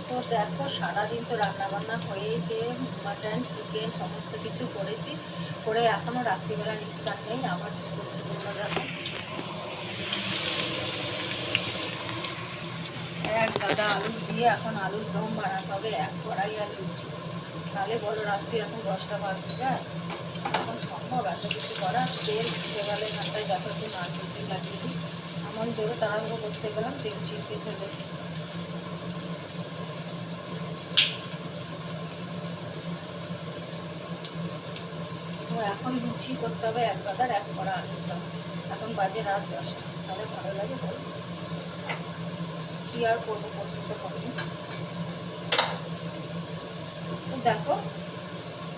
তো দেখো সারাদিন তো রান্নাবান্না হয়েছে, মাটন চিকেন সমস্ত কিছু করেছি, করে এখনও রাত্রিবেলা নিস্তার নেই। আবার করছি তোমরা দেখো, এক গাদা আলু দিয়ে এখন আলুর দম বানাতে হবে, এক কড়াই আলু দিচ্ছি। তাহলে বলো রাত্রি এখন 10টা বাজতে যায়, এখন সম্ভব এত কিছু করা? তেল ছিটে গেলে ঘন্টায় যতদিন না দিন লাগিয়ে দিই, এমন জোরে তাড়াহুড়ো করতে গেলাম তেল ছিটকে চলে এসেছে। তো এখন লুচি করতে হবে এক গাদার, এক কড়া আলুর দম। এখন বাজে রাত 10টা, তাহলে ভালো লাগে বলো? কি আর করবো, করতে তো হবে। তো দেখো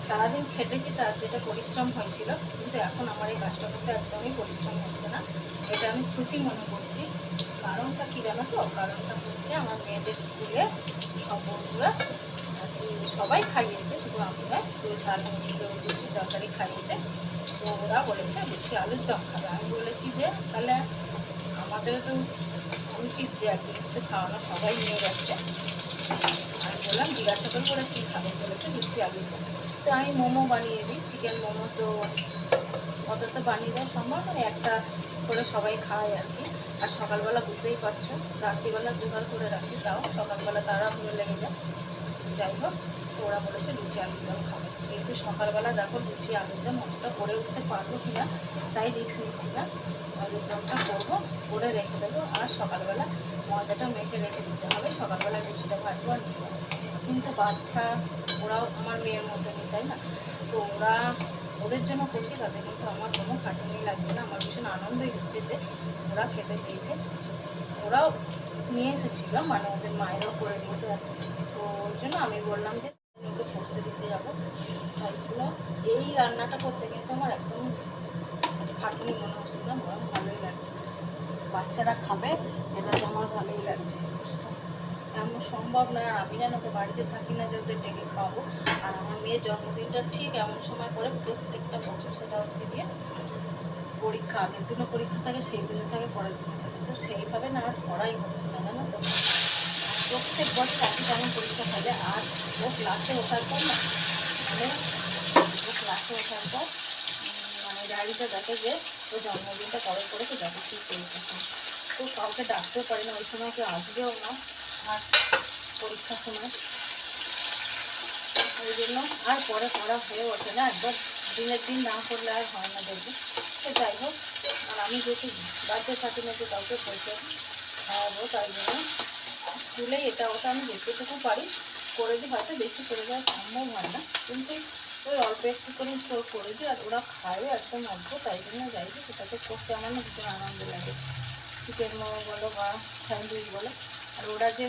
সারাদিন খেটেছি, তার যেটা পরিশ্রম হয়েছিল, কিন্তু এখন আমার এই কাজটা করতে একদমই পরিশ্রম হচ্ছে না, এটা আমি খুশি মনে করছি। কারণটা কী জানো তো? কারণটা হচ্ছে আমার মেয়েদের স্কুলে সব বন্ধুরা সবাই খাইয়েছে, শুধু আমি নয়, কেউ ঝাল মুড়ি কেউ লুচি তরকারি খাইয়েছে। তো ওরা বলেছে লুচি আলুর দম খাবে। আমি বলেছি যে তাহলে আমাদেরও তো উচিত যে একদিন কিছু খাওয়ানো, সবাই নিয়ে যাচ্ছে। আমি বললাম জিজ্ঞাসা করি ওরা কী খাবে, বলেছে লুচি আলুর দম। তো আমি মোমো বানিয়ে দিই, চিকেন মোমো। তো অত তো বানিয়ে দেওয়া সম্ভব মানে একটা করে সবাই খায় আর কি। আর সকালবেলা বুঝতেই পারছো রাত্রিবেলা জোগাড় করে রাখি, তাও সকালবেলা তাড়াহুড়ো লেগে যায়। যাই হোক, তো ওরা বলেছে লুচি আলুর দম খাবে, কিন্তু সকালবেলা দেখো লুচি আলুর দম অতটা করে উঠতে পারবো কিনা, তাই রিস্ক নিচ্ছি না। আলুর দমটা করবো, করে রেখে দেবো, আর সকালবেলা ময়দাটা মেখে রেখে দিতে হবে, সকালবেলা লুচিটা ভাজবো আর নিয়ে যাবো। কিন্তু বাচ্চা ওরাও আমার মেয়ের মতনই, তাই না? তো ওরা ওদের জন্য করছি, তাতে কিন্তু আমার কোনো খাটুনি লাগছে না। আমার ভীষণ আনন্দই হচ্ছে যে ওরা খেতে চেয়েছে। ওরাও নিয়ে এসেছিলো, মানে ওদের মায়েরাও করে দিয়েছে। তো ওই জন্য আমি বললাম যে ওকে পড়তে দিতে যাবো। তাইগুলো এই রান্নাটা করতে কিন্তু আমার একদম খাটুনি মনে হচ্ছে না, বরং ভালোই লাগছে। বাচ্চারা খাবে, এটা তো আমার ভালোই লাগছে। এমন সম্ভব নয়, আমি যেন তো বাড়িতে থাকি না যে ওদের ডেকে খাওয়াবো। আর আমার মেয়ের জন্মদিনটা ঠিক এমন সময় করে প্রত্যেকটা বছর, সেটা হচ্ছে গিয়ে পরীক্ষা, আগের দিনও পরীক্ষা থাকে, সেই দিনও থাকে, পরের দিনও থাকে। তো সেইভাবে না আর পড়াই হচ্ছে না, জানো তো। প্রত্যেক বছর একই তেমন পরীক্ষা থাকে। আর ও ক্লাসে ওঠার পর না, মানে ও ক্লাসে ওঠার পর মানে ডায়েরিটা দেখে যে ও জন্মদিনটা কবে করেছে, দেখো কী পরীক্ষা। তো কাউকে ডাকতেও পারি না, ওই সময় কেউ আসবেও না। আর পরীক্ষার সময় ওই জন্য আর পরে পড়া হয়ে ওঠে না, একবার দিনের দিন না করলে আর হয় না দেখবে। তো যাই হোক, আর আমি যেহেতু বাড়িতে থাকি না, যে কাউকে পয়সা খাওয়াবো, তাই জন্য স্কুলে এটা ওটা আমি যেটুকু পারি করে দিই। হয়তো বেশি করে দেওয়া সম্ভব হয় না, কিন্তু ওই অল্প একটু করে করে দিই। আর ওরা খায় একদম অল্প, তাই জন্য যাই দিই। সেটাকে করতে আমার না ভীষণ আনন্দ লাগে, চিকেন মোমো বলো বা স্যান্ডউইচ বলো। আর ওরা যে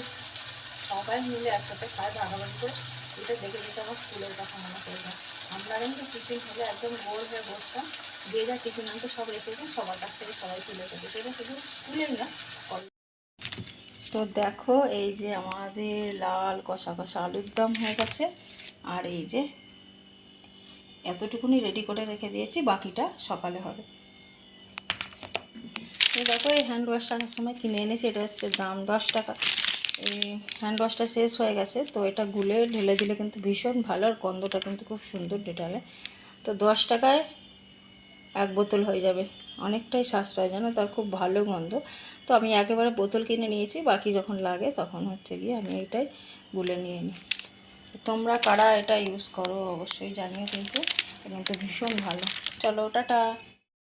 সবাই মিলে একসাথে খায় ভাগাভাগি করে, এটা দেখে দেখে আমার স্কুলের কথা মনে পড়ে যায়। আমরা কিন্তু টিফিন হলে একদম গোল হয়ে বসতাম, যে যা টিফিন আনতে সব রেখেছি, সবার কাছ থেকে সবাই তুলে খেতে। সেটা শুধু স্কুলেই না। তো দেখো এই যে আমাদের লাল কষা কষা আলুর দম হয়ে গেছে, আর এই যে এতটুকুনি রেডি করে রেখে দিয়েছি, বাকিটা সকালে হবে। তো দেখো এই হ্যান্ড ওয়াশটা আসার সময় কিনে এনেছি, এটা হচ্ছে দাম 10 টাকা। এই হ্যান্ড ওয়াশটা শেষ হয়ে গেছে, তো এটা গুলে ঢেলে দিলে কিন্তু ভীষণ ভালো, আর গন্ধটা কিন্তু খুব সুন্দর ডেটালে। তো 10 টাকায় 1 বোতল হয়ে যাবে, অনেকটাই সাশ্রয়, জানো, তার খুব ভালো গন্ধ। তো আমি একেবারে বোতল কিনে নিয়েছি, বাকি যখন লাগে তখন হচ্ছে গিয়ে আমি এটাই গুলে নিয়ে নিই। তোমরা কারা এটা ইউজ করো অবশ্যই জানিও, কিন্তু ভীষণ ভালো। চলো টাটা।